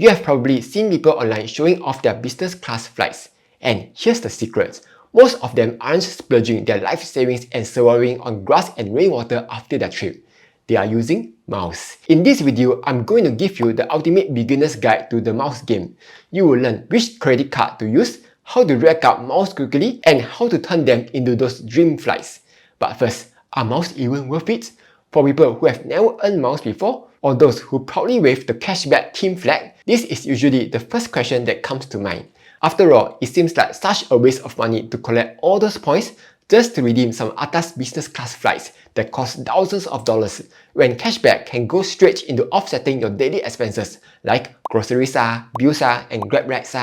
You have probably seen people online showing off their business class flights. And here's the secret. Most of them aren't splurging their life savings and surviving on grass and rainwater after their trip. They are using miles. In this video, I'm going to give you the ultimate beginner's guide to the miles game. You will learn which credit card to use, how to rack up miles quickly, and how to turn them into those dream flights. But first, are miles even worth it? For people who have never earned miles before, or those who proudly wave the cashback team flag, this is usually the first question that comes to mind. After all, it seems like such a waste of money to collect all those points just to redeem some atas business class flights that cost thousands of dollars, when cashback can go straight into offsetting your daily expenses like groceries, bills, and grab rides.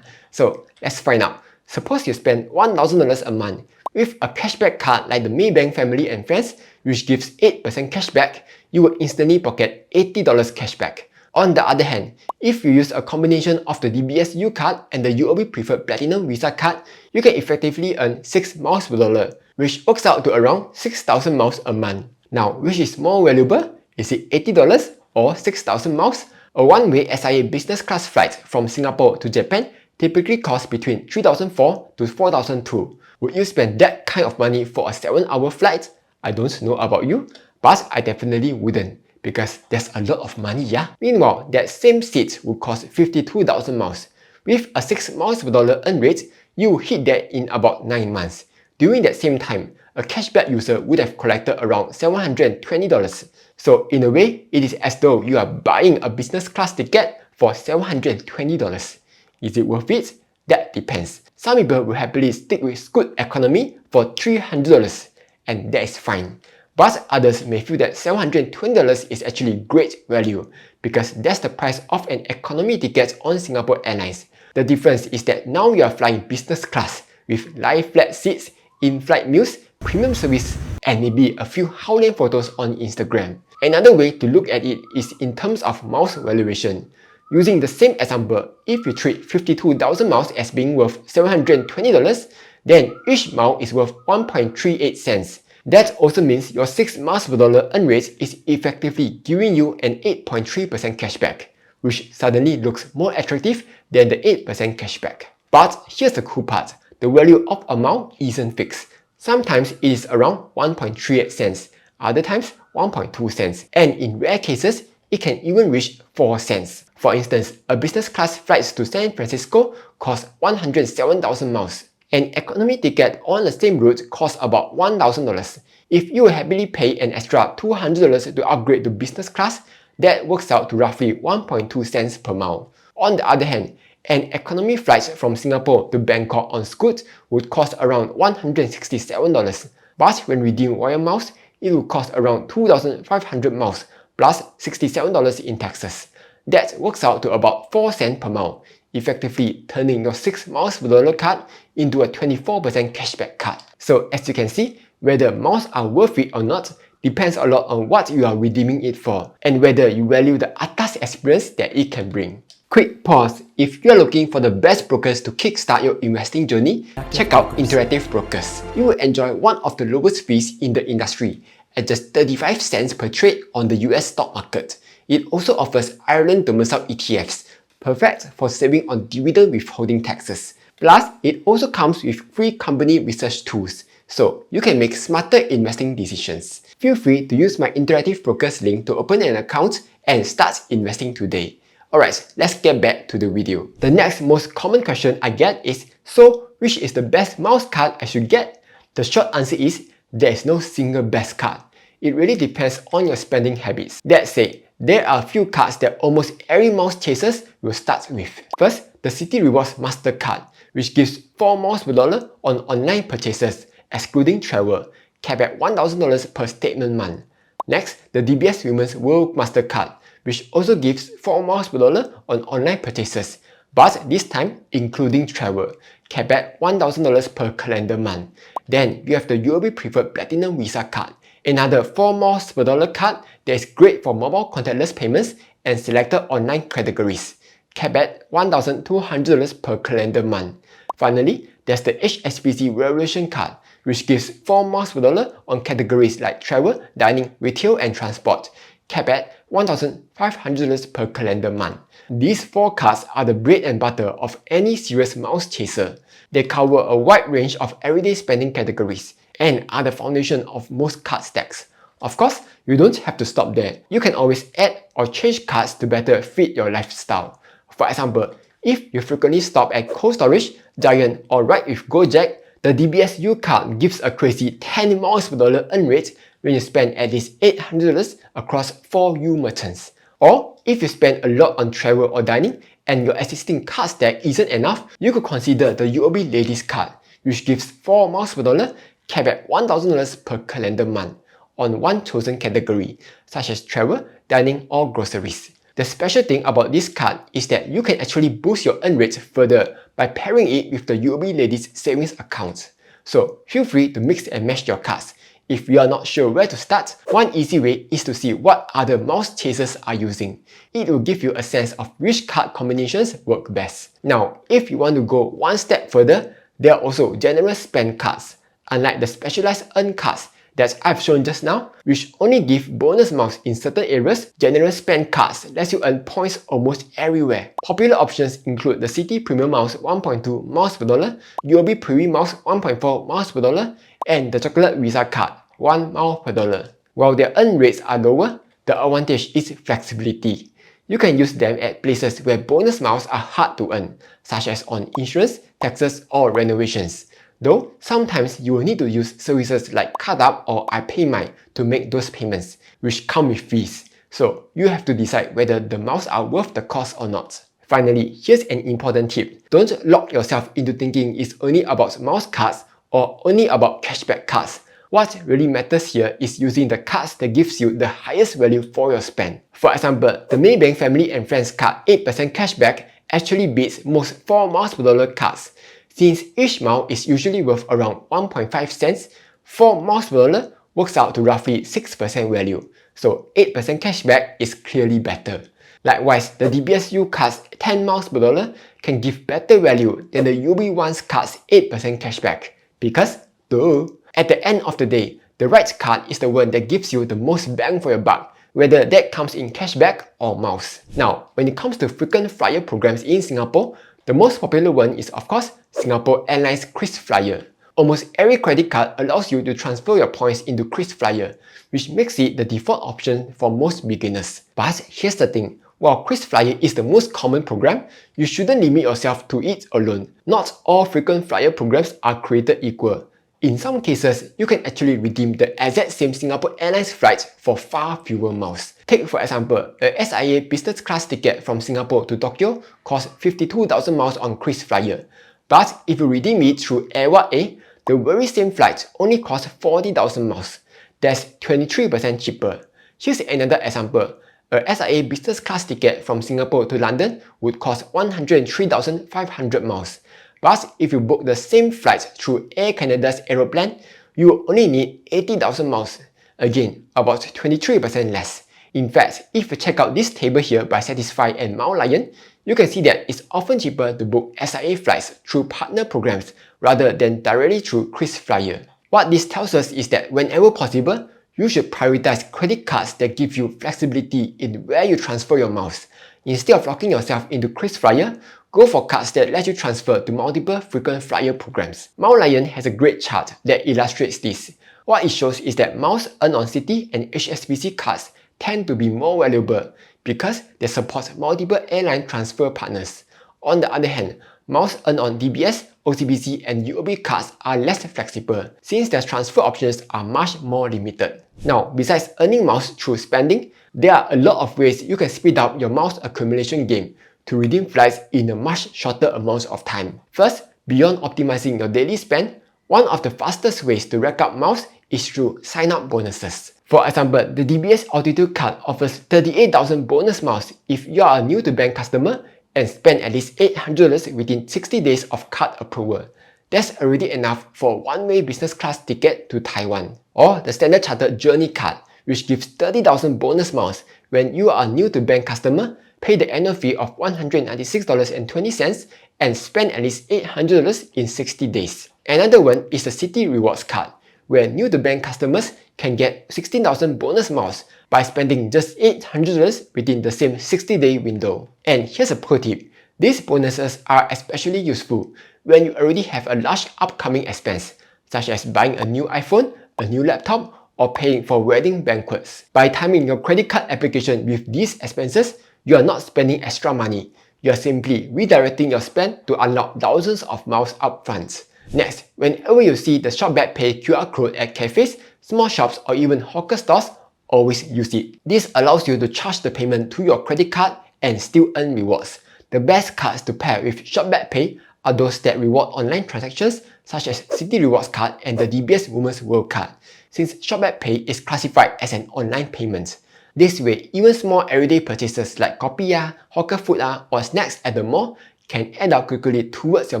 So let's find out. Suppose you spend $1,000 a month. With a cashback card like the Maybank Family and Friends, which gives 8% cashback, you will instantly pocket $80 cashback. On the other hand, if you use a combination of the DBS U card and the UOB Preferred Platinum Visa card, you can effectively earn 6 miles per dollar, which works out to around 6,000 miles a month. Now, which is more valuable? Is it $80 or 6,000 miles? A one-way SIA business class flight from Singapore to Japan typically costs between $3,004 to $4,002. Would you spend that kind of money for a 7-hour flight? I don't know about you, but I definitely wouldn't, because there's a lot of money, yeah? Meanwhile, that same seat would cost 52,000 miles. With a 6 miles per dollar earn rate, you will hit that in about 9 months. During that same time, a cashback user would have collected around $720. So in a way, it is as though you are buying a business class ticket for $720. Is it worth it? That depends. Some people will happily stick with Scoot Economy for $300, and that is fine. But others may feel that $720 is actually great value, because that's the price of an economy ticket on Singapore Airlines. The difference is that now you are flying business class with lie flat seats, in-flight meals, premium service, and maybe a few howling photos on Instagram. Another way to look at it is in terms of miles valuation. Using the same example, if you treat 52,000 miles as being worth $720, then each mile is worth 1.38 cents. That also means your 6 miles per dollar earn rate is effectively giving you an 8.3% cashback, which suddenly looks more attractive than the 8% cashback. But here's the cool part. The value of a mile isn't fixed. Sometimes it is around 1.38 cents, other times 1.2 cents, and in rare cases, it can even reach 4 cents. For instance, a business class flight to San Francisco costs 107,000 miles. An economy ticket on the same route costs about $1,000. If you will happily pay an extra $200 to upgrade to business class, that works out to roughly 1.2 cents per mile. On the other hand, an economy flight from Singapore to Bangkok on Scoot would cost around $167. But when redeemed via miles, it will cost around 2,500 miles plus $67 in taxes. That works out to about 4 cents per mile, effectively turning your 6 miles per dollar card into a 24% cashback card. So as you can see, whether miles are worth it or not depends a lot on what you are redeeming it for, and whether you value the atas experience that it can bring. Quick pause. If you are looking for the best brokers to kickstart your investing journey, check out Interactive Brokers. You will enjoy one of the lowest fees in the industry, at just 35 cents per trade on the US stock market. It also offers Ireland domiciled ETFs, perfect for saving on dividend withholding taxes. Plus, it also comes with free company research tools, so you can make smarter investing decisions. Feel free to use my Interactive Brokers link to open an account and start investing today. Alright, let's get back to the video. The next most common question I get is, so which is the best miles card I should get? The short answer is, there is no single best card. It really depends on your spending habits. That said, there are a few cards that almost every miles chaser will start with. First, the City Rewards Mastercard, which gives 4 miles per dollar on online purchases, excluding travel, capped at $1,000 per statement month. Next, the DBS Women's World Mastercard, which also gives 4 miles per dollar on online purchases, but this time including travel, capped at $1,000 per calendar month. Then you have the UOB Preferred Platinum Visa card, another 4 miles per dollar card that is great for mobile contactless payments and selected online categories, capped at $1,200 per calendar month. Finally, there's the HSBC Revolution card, which gives 4 miles per dollar on categories like travel, dining, retail, and transport, capped at $1,500 per calendar month. These 4 cards are the bread and butter of any serious miles chaser. They cover a wide range of everyday spending categories and are the foundation of most card stacks. Of course, you don't have to stop there. You can always add or change cards to better fit your lifestyle. For example, if you frequently stop at Cold Storage, Giant, or ride with Gojek, the DBSU card gives a crazy 10 miles per dollar earn rate when you spend at least $800 across 4 U merchants. Or if you spend a lot on travel or dining and your existing card stack isn't enough, you could consider the UOB Ladies card, which gives 4 miles per dollar capped at $1,000 per calendar month on one chosen category, such as travel, dining, or groceries. The special thing about this card is that you can actually boost your earn rates further by pairing it with the UOB Ladies savings account. So feel free to mix and match your cards. If you are not sure where to start, one easy way is to see what other mouse chasers are using. It will give you a sense of which card combinations work best. Now, if you want to go one step further, there are also general spend cards. Unlike the specialized earn cards that I've shown just now, which only give bonus miles in certain areas, general spend cards lets you earn points almost everywhere. Popular options include the City Premium Miles 1.2 miles per dollar, UOB Privy Miles 1.4 miles per dollar, and the Chocolate Visa card 1 mile per dollar. While their earn rates are lower, the advantage is flexibility. You can use them at places where bonus miles are hard to earn, such as on insurance, taxes, or renovations. Though, sometimes you will need to use services like CardUp or iPayMy to make those payments, which come with fees. So, you have to decide whether the miles are worth the cost or not. Finally, here's an important tip. Don't lock yourself into thinking it's only about miles cards or only about cashback cards. What really matters here is using the cards that gives you the highest value for your spend. For example, the Maybank Family and Friends card 8% cashback actually beats most 4 miles per dollar cards. Since each mile is usually worth around 1.5 cents, 4 miles per dollar works out to roughly 6% value, so 8% cashback is clearly better. Likewise, the DBSU card's 10 miles per dollar can give better value than the UOB One's card's 8% cashback, because, duh. At the end of the day, the right card is the one that gives you the most bang for your buck, whether that comes in cashback or miles. Now, when it comes to frequent flyer programs in Singapore, the most popular one is of course Singapore Airlines KrisFlyer. Almost every credit card allows you to transfer your points into KrisFlyer, which makes it the default option for most beginners. But here's the thing, while KrisFlyer is the most common program, you shouldn't limit yourself to it alone. Not all frequent flyer programs are created equal. In some cases, you can actually redeem the exact same Singapore Airlines flight for far fewer miles. Take for example, a SIA business class ticket from Singapore to Tokyo costs 52,000 miles on KrisFlyer. But if you redeem it through Airward A, the very same flight only costs 40,000 miles. That's 23% cheaper. Here's another example. A SIA business class ticket from Singapore to London would cost 103,500 miles. But if you book the same flight through Air Canada's Aeroplan, you will only need 80,000 miles. Again, about 23% less. In fact, if you check out this table here by Satisfy and Mile Lion, you can see that it's often cheaper to book SIA flights through partner programs rather than directly through KrisFlyer. What this tells us is that whenever possible, you should prioritize credit cards that give you flexibility in where you transfer your miles. Instead of locking yourself into KrisFlyer, go for cards that let you transfer to multiple frequent flyer programs. Mile Lion has a great chart that illustrates this. What it shows is that miles earned on Citi and HSBC cards tend to be more valuable because they support multiple airline transfer partners. On the other hand, miles earned on DBS, OCBC and UOB cards are less flexible since their transfer options are much more limited. Now, besides earning miles through spending, there are a lot of ways you can speed up your miles accumulation game to redeem flights in a much shorter amount of time. First, beyond optimizing your daily spend, one of the fastest ways to rack up miles is through sign-up bonuses. For example, the DBS Altitude card offers 38,000 bonus miles if you are a new to bank customer and spend at least $800 within 60 days of card approval. That's already enough for a one-way business class ticket to Taiwan. Or the Standard Chartered Journey card, which gives 30,000 bonus miles when you are a new to bank customer, pay the annual fee of $196.20 and spend at least $800 in 60 days. Another one is the Citi Rewards card, where new-to-bank customers can get 16,000 bonus miles by spending just $800 within the same 60-day window. And here's a pro tip. These bonuses are especially useful when you already have a large upcoming expense, such as buying a new iPhone, a new laptop, or paying for wedding banquets. By timing your credit card application with these expenses, you are not spending extra money. You are simply redirecting your spend to unlock thousands of miles upfront. Next, whenever you see the ShopBack Pay QR code at cafes, small shops, or even hawker stores, always use it. This allows you to charge the payment to your credit card and still earn rewards. The best cards to pair with ShopBack Pay are those that reward online transactions, such as Citi Rewards Card and the DBS Women's World Card, since ShopBack Pay is classified as an online payment. This way, even small everyday purchases like kopi, hawker food, or snacks at the mall can add up quickly towards your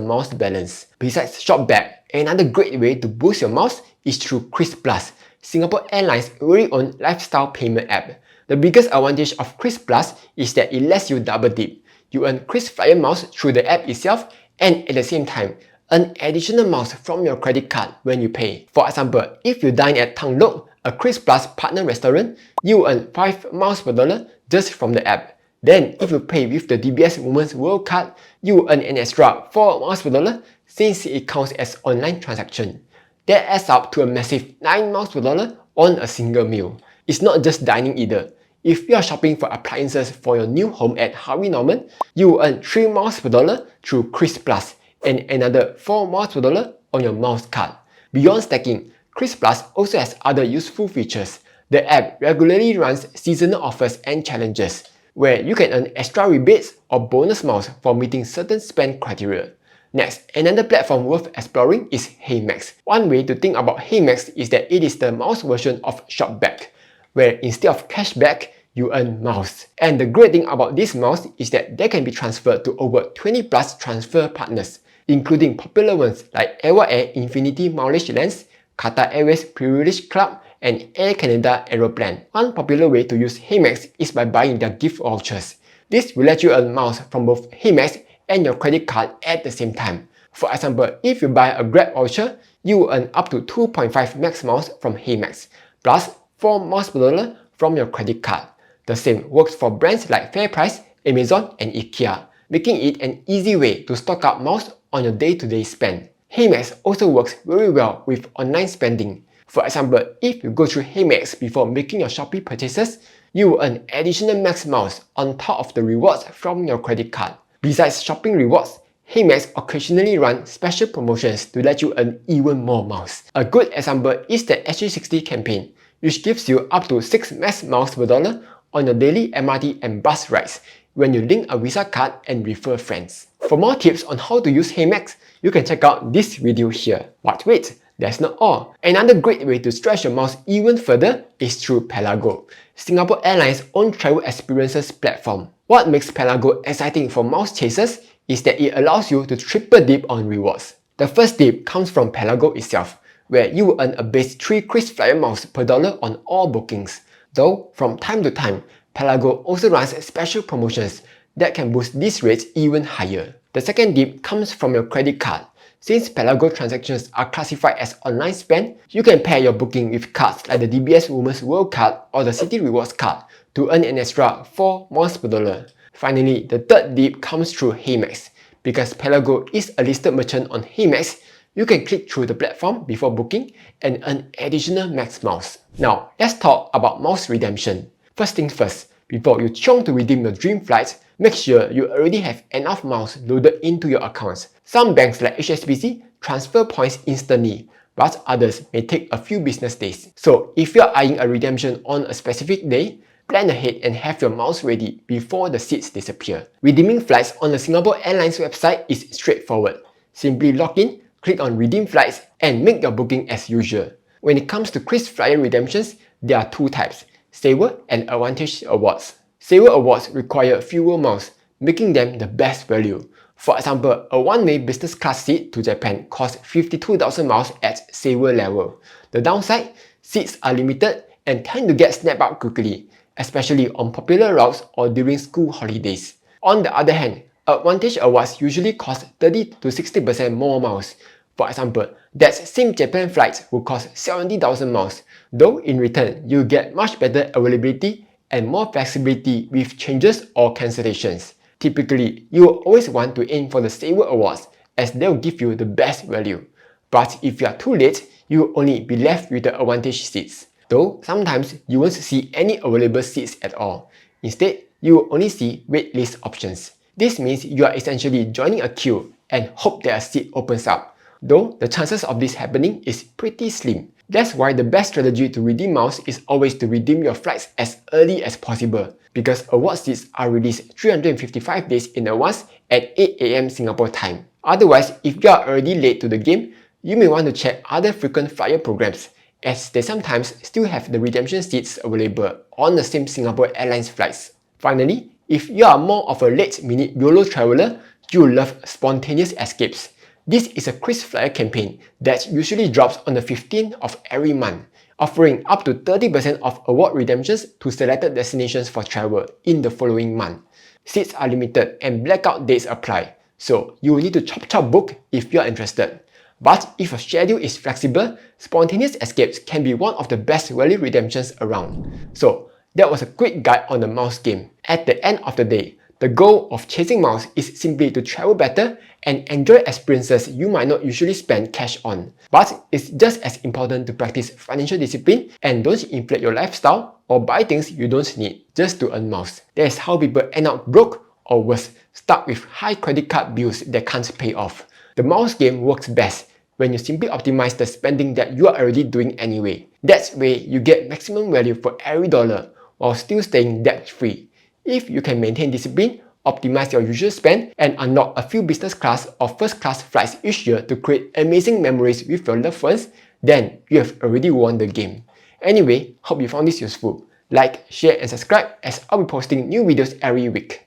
miles balance. Besides ShopBack, another great way to boost your miles is through Kris Plus, Singapore Airlines' very own lifestyle payment app. The biggest advantage of Kris Plus is that it lets you double dip. You earn Kris Flyer miles through the app itself and at the same time, earn additional miles from your credit card when you pay. For example, if you dine at Thang Lok, a Kris Plus partner restaurant, you earn 5 miles per dollar just from the app. Then, if you pay with the DBS Women's World Card, you earn an extra 4 miles per dollar since it counts as online transaction. That adds up to a massive 9 miles per dollar on a single meal. It's not just dining either. If you are shopping for appliances for your new home at Harvey Norman, you earn 3 miles per dollar through Kris Plus and another 4 miles per dollar on your miles card. Beyond stacking, Kris Plus also has other useful features. The app regularly runs seasonal offers and challenges, where you can earn extra rebates or bonus miles for meeting certain spend criteria. Next, another platform worth exploring is HeyMax. One way to think about HeyMax is that it is the miles version of ShopBack, where instead of cashback, you earn miles. And the great thing about these miles is that they can be transferred to over 20 plus transfer partners, including popular ones like Air Infinity Mileage Lens, Qatar Airways Privilege Club, and Air Canada Aeroplan. One popular way to use HeyMax is by buying their gift vouchers. This will let you earn miles from both HeyMax and your credit card at the same time. For example, if you buy a Grab voucher, you will earn up to 2.5 max miles from HeyMax, plus 4 miles per dollar from your credit card. The same works for brands like FairPrice, Amazon, and IKEA, making it an easy way to stock up miles on your day-to-day spend. HeyMax also works very well with online spending. For example, if you go through HeyMax before making your Shopee purchases, you will earn additional max miles on top of the rewards from your credit card. Besides shopping rewards, HeyMax occasionally runs special promotions to let you earn even more miles. A good example is the SG60 campaign, which gives you up to 6 max miles per dollar on your daily MRT and bus rides when you link a Visa card and refer friends. For more tips on how to use HeyMax, you can check out this video here. But wait, that's not all. Another great way to stretch your miles even further is through Pelago, Singapore Airlines' own travel experiences platform. What makes Pelago exciting for miles chasers is that it allows you to triple dip on rewards. The first dip comes from Pelago itself, where you will earn a base 3 Kris Flyer miles per dollar on all bookings. Though, from time to time, Pelago also runs special promotions that can boost these rates even higher. The second dip comes from your credit card. Since Pelago transactions are classified as online spend, you can pair your booking with cards like the DBS Women's World Card or the Citi Rewards Card to earn an extra 4 miles per dollar. Finally, the third dip comes through HeyMax. Because Pelago is a listed merchant on HeyMax, you can click through the platform before booking and earn additional max miles. Now, let's talk about miles redemption. First things first, before you chiong to redeem your dream flights, make sure you already have enough miles loaded into your accounts. Some banks like HSBC transfer points instantly, but others may take a few business days. So if you're eyeing a redemption on a specific day, plan ahead and have your miles ready before the seats disappear. Redeeming flights on the Singapore Airlines website is straightforward. Simply log in, click on Redeem Flights, and make your booking as usual. When it comes to Kris Flyer redemptions, there are two types: Saver and Advantage Awards. Saver Awards require fewer miles, making them the best value. For example, a one-way business class seat to Japan costs 52,000 miles at Saver level. The downside, seats are limited and tend to get snapped up quickly, especially on popular routes or during school holidays. On the other hand, Advantage Awards usually cost 30 to 60% more miles, For example, that same Japan flight will cost 70,000 miles, though in return, you get much better availability and more flexibility with changes or cancellations. Typically, you will always want to aim for the Saver Awards as they will give you the best value. But if you are too late, you will only be left with the advantage seats. Though sometimes you won't see any available seats at all. Instead, you will only see waitlist options. This means you are essentially joining a queue and hope that a seat opens up. Though the chances of this happening is pretty slim. That's why the best strategy to redeem miles is always to redeem your flights as early as possible, because award seats are released 355 days in advance at 8 AM Singapore time. Otherwise, if you are already late to the game, you may want to check other frequent flyer programs, as they sometimes still have the redemption seats available on the same Singapore Airlines flights. Finally, if you are more of a late-minute YOLO traveler, you love spontaneous escapes. This is a KrisFlyer campaign that usually drops on the 15th of every month, offering up to 30% of award redemptions to selected destinations for travel in the following month. Seats are limited and blackout dates apply, so you will need to chop book if you are interested. But if your schedule is flexible, spontaneous escapes can be one of the best value redemptions around. So that was a quick guide on the miles game. At the end of the day, the goal of chasing miles is simply to travel better and enjoy experiences you might not usually spend cash on. But it's just as important to practice financial discipline and don't inflate your lifestyle or buy things you don't need just to earn miles. That is how people end up broke or worse, stuck with high credit card bills that can't pay off. The miles game works best when you simply optimize the spending that you are already doing anyway. That way, you get maximum value for every dollar while still staying debt-free. If you can maintain discipline, optimize your usual spend, and unlock a few business class or first class flights each year to create amazing memories with your loved ones, then you have already won the game. Anyway, hope you found this useful. Like, share, and subscribe as I'll be posting new videos every week.